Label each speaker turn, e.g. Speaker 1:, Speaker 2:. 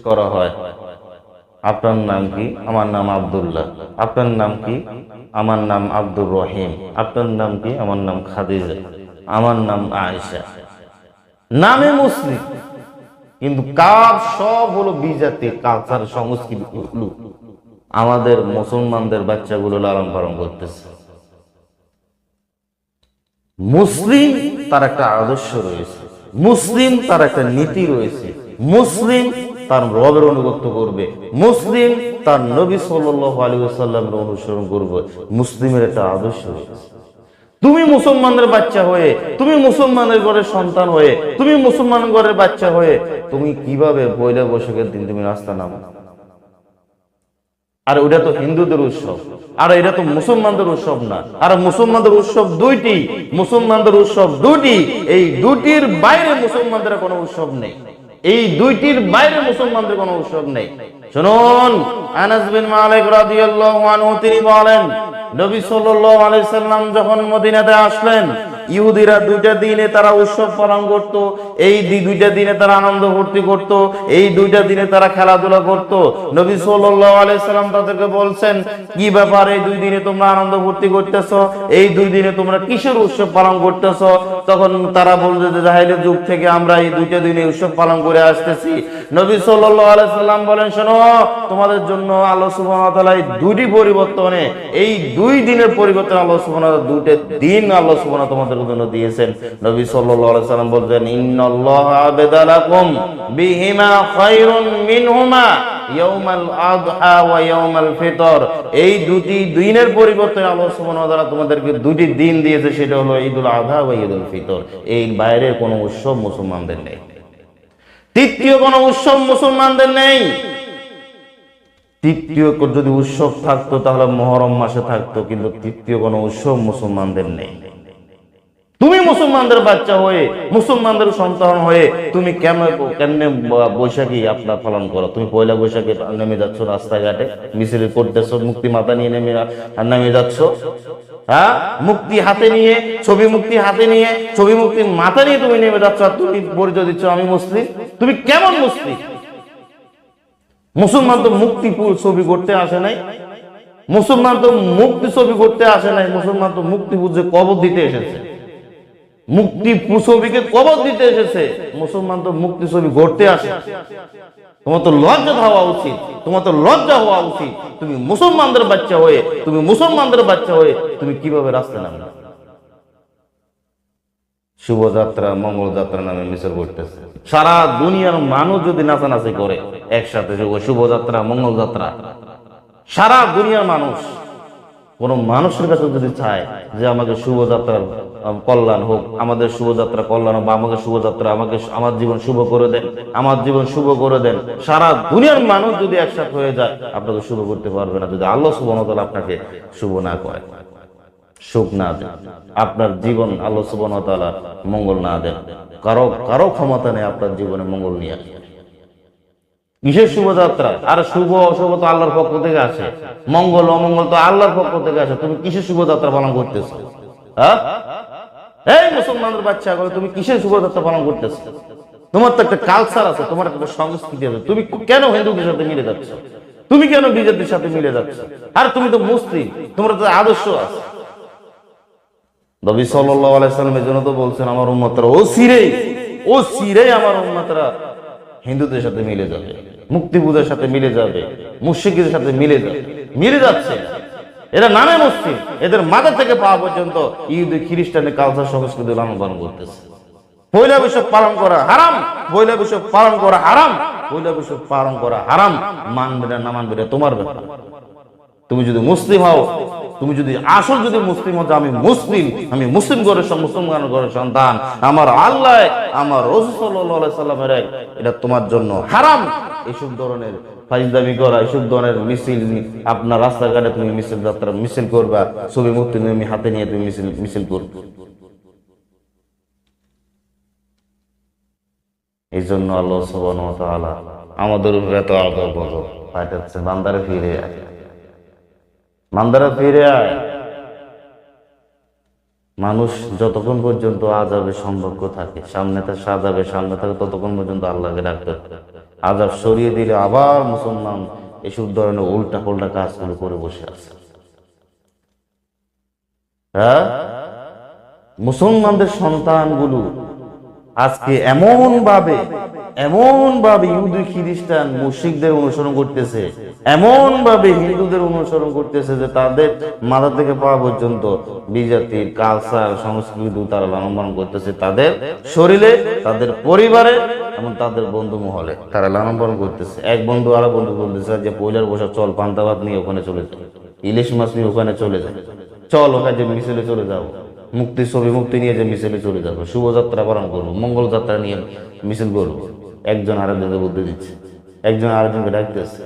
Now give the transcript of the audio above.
Speaker 1: করা হয়, আপনার নাম কি? আমার নাম আব্দুল্লাহ। আপনার নাম কি? আমার নাম আব্দুর রহিম। আপনার নাম কি? আমার নাম খাদিজা। আমার নাম আয়েশা। নামে মুসলিম, কিন্তু কাজ সব হলো বিজাতি কালচার সংস্কৃতি গুলো আমাদের মুসলমানদের বাচ্চাগুলো লালন পালন করতেছে। মুসলিম তার একটা আদর্শ রয়েছে, মুসলিম তার একটা নীতি রয়েছে, মুসলিম তার রবের অনুগত্য করবে, মুসলিম তার নবী সাল্লাল্লাহু আলাইহি ওয়াসাল্লামের অনুসরণ করবে। মুসলিমের একটা আদর্শ রয়েছে। তুমি মুসলমানদের বাচ্চা হয়ে, তুমি মুসলমানের ঘরের সন্তান হয়ে, তুমি মুসলমান ঘরের বাচ্চা হয়ে তুমি কিভাবে পয়লা বৈশাখের দিন তুমি রাস্তা নামো? আর ওটা তো হিন্দুদের উৎসব, আর এটা তো মুসলমানদের উৎসব না। আর মুসলমানদের উৎসব দুইটি, মুসলমানদের উৎসব দুটি, এই দুটির বাইরে মুসলমানদের কোনো উৎসব নেই। এই দুইটির বাইরে মুসলমানদের কোনো উৎসব নেই। শুনুন, আনাস বিন মালিক রাদিয়াল্লাহু আনহু তিনি বলেন, নবী সাল্লাল্লাহু আলাইহি সাল্লাম যখন মদিনাতে আসলেন, ইহুদিরা দুইটা দিনে তারা উৎসব পালন করত। এই দুইটা দিনে তারা আনন্দ ফুর্তি করত, এই দুইটা দিনে তারা খেলাধুলা করত। নবী সাল্লাল্লাহু আলাইহি সাল্লাম তাদেরকে বলছেন, কি ব্যাপার, এই দুই দিনে তোমরা আনন্দ ফুর্তি করতেছো, এই দুই দিনে তোমরা কিসের উৎসব পালন করতেছো? তখন তারা বলছে যে জাহেলিয়াত যুগ থেকে আমরা এই দুইটা দিনে উৎসব পালন করে আসতেছি। নবী সাল্লাল্লাহু আলাইহি সাল্লাম বলেন, শোনো, তোমাদের জন্য আল্লাহ সুবহানাহু ওয়া তাআলা এই দুইটি পরিবর্তনে, এই দুই দিনের পরিবর্তন আল্লাহ সুবহানাহু ওয়া তাআলা দুইটা দিন আল্লাহ সুবহানাহু ওয়া তাআলা তোমাদের জন্য দিয়েছেন। নবী সাল্লাল্লাহু আলাইহি সাল্লাম বলতেন, ইন্নাল্লাহা আবদালাকুম বিহিমা খায়রুন মিনহুমা ইয়াউমাল আযহা ওয়া ইয়াউমাল ফিতর। এই দুটি দিনের পরিবর্তনে আল্লাহ সুবহানাহু ওয়া তাআলা তোমাদেরকে দুটি দিন দিয়েছে, সেটা হলো ঈদুল আযহা ওয়া ঈদুল ফিতর। এই বাইরে কোনো উৎসব মুসলমানদের নেই, তৃতীয় কোনো উৎসব মুসলমানদের নেই। তৃতীয় যদি উৎসব থাকতো তাহলে মুহররম মাসে থাকতো, কিন্তু তৃতীয় কোনো উৎসব মুসলমানদের নেই। তুমি মুসলমানদের বাচ্চা হয়ে, মুসলমানদের সন্তান হয়ে তুমি কেমনে বৈশাখী আপনার পালন করো? তুমি পয়লা বৈশাখে নেমে যাচ্ছ রাস্তাঘাটে, মিছিল করতেছো, মুক্তি মাথা নিয়ে নেমে যাচ্ছ, হ্যাঁ, মুক্তি হাতে নিয়ে, ছবি মুক্তি হাতে নিয়ে, ছবি মুক্তি মাথা নিয়ে তুমি নেমে যাচ্ছ, আর তুমি পরিচয় দিচ্ছ আমি মুসলিম। তুমি কেমন মুসলিম? মুসলমান তো মুক্তি ছবি করতে আসে নাই, মুসলমান তো মুক্তি ছবি করতে আসে নাই, মুসলমান তো মুক্তি বুঝে কবর দিতে এসেছে, মুক্তি ছবিকে কবর দিতে এসেছে। মুসলমান তো মুক্তি ছবি গড়তে আসে। তোমার তো লজ্জা হওয়া উচিত, তোমার তো লজ্জা হওয়া উচিত। তুমি মুসলমানদের বাচ্চা হয়ে, তুমি মুসলমানদের বাচ্চা হয়ে তুমি কিভাবে রাস্তায় নামবে? শুভযাত্রা, মঙ্গল যাত্রা নামে মিছিল করতেছে। সারা দুনিয়ার মানুষ যদি নাচানাচি করে একসাথে, শুভযাত্রা, মঙ্গল যাত্রা, সারা দুনিয়ার মানুষ, কোন মানুষের কাছে যদি চায় যে আমাকে শুভযাত্রার কল্যাণ হোক, আমাদের শুভযাত্রা কল্যাণ হোক, বা আমাকে শুভযাত্রা, আমাকে আমার জীবন শুভ করে দেন, আমার জীবন শুভ করে দেন, সারা দুনিয়ার মানুষ যদি একসাথে হয়ে যায়, আপনাকে শুভ করতে পারবে না যদি আল্লাহ সুবহানাহু ওয়া তাআলা আপনাকে শুভ না করে, সুখ না দেন, আপনার জীবন আল্লাহ সুবহানাহু ওয়া তাআলা মঙ্গল না দেন। কারো ক্ষমতা নেই আপনার জীবনে মঙ্গল নিয়ে আসে। কিসের শুভযাত্রা? আর শুভ অশুভ তো আল্লাহর পক্ষ থেকে আসে, মঙ্গল অমঙ্গল তো আল্লাহর পক্ষ থেকে আসে। তুমি কিসের শুভযাত্রা পালন করতেছো? হ্যাঁ, এই মুসলমানদের বাচ্চা করে তুমি কিসের শুভযাত্রা পালন করতেছো? তোমার তো একটা কালচার আছে, তোমার একটা সংস্কৃতি আছে। তুমি কেন হিন্দুদের সাথে মিলে যাচ্ছ? তুমি কেন বিজেপির সাথে মিলে যাচ্ছ? আর তুমি তো মুসলিম, তোমার তো আদর্শ আছে। নবী সাল্লাল্লাহু আলাইহি সাল্লামের জন্য তো বলছেন, আমার উম্মতরা ও সিরে আমার উম্মতরা হিন্দুদের সাথে মিলে যাবে, মুক্তি পূজার সাথে মিলে যাবে, মুশরিকদের সাথে মিলে যাচ্ছে। এরা নামে মুসলিম, এদের মাথা থেকে পা পর্যন্ত ইহুদি খ্রিস্টানের কালচার সংস্কৃতি লালন পালন করতেছে। পয়লা বৈশাখ পালন করা হারাম, পয়লা বৈশাখ পালন করা হারাম, পয়লা বৈশাখ পালন করা হারাম। মানবে না মানবে না তোমার ব্যাপার। তুমি যদি মুসলিম হও, তুমি যদি আসল যদি মুসলিম হও, আমি মুসলিম ঘরের সন্তান, আমার আল্লাহ, আমার রাসূল সাল্লাল্লাহু আলাইহি সাল্লামের, এটা তোমার জন্য হারাম। এইসব ধরনের ফাইজদামি করা, এইসব ধরনের মিছিল, আপনার রাস্তাঘাটে তুমি মিছিল করবা, ছবি মুক্তি তুমি হাতে নিয়ে তুমি মিছিল করবে। এই জন্য আল্লাহ সুবহানাহু ওয়া তাআলা আমাদের উপরে এত আদর গজব পাঠাচ্ছে, বান্দারে ফিরে আয়, বান্দারা ফিরে আয়। মানুষ যতক্ষণ পর্যন্ত আযাবের সম্পর্ক থাকে, সামনে থাকে ততক্ষণ পর্যন্ত আল্লাহকে ডাকতে আজাব সরিয়ে দিলে আবার মুসলমান এসব ধরনের উল্টা পাল্টা কাজগুলো করে বসে আছে। হ্যাঁ, মুসলমানদের সন্তানগুলো আজকে এমন ভাবে ইহুদি খ্রিস্টান মুশরিকদের অনুসরণ করতেছে, এমন ভাবে হিন্দুদের অনুসরণ করতেছে যে তাদের মাথা থেকে পা পর্যন্ত বিজাতির কালচার সংস্কৃতি তারা লালন পালন করতেছে, তাদের শরীরে, তাদের পরিবারে এবং তাদের বন্ধু মহলে তারা লালন পালন করতেছে। এক বন্ধু আরেক বন্ধু বলতেছে যে পয়লার বসা চল পান্তা ভাত নিয়ে ওখানে চলে যায়, ইলিশ মাছ নিয়ে ওখানে চলে যায়, চল ওখানে যে মিছিলে চলে যাবো, মুক্তি ছবি মুক্তি নিয়ে যে মিছিলে চলে যাবো, শুভযাত্রা পালন করবো, মঙ্গল যাত্রা নিয়ে মিছিল করবো। একজন আরেকজনকে বুদ্ধি দিচ্ছে, একজন আরেকজনকে ডাকতেছে।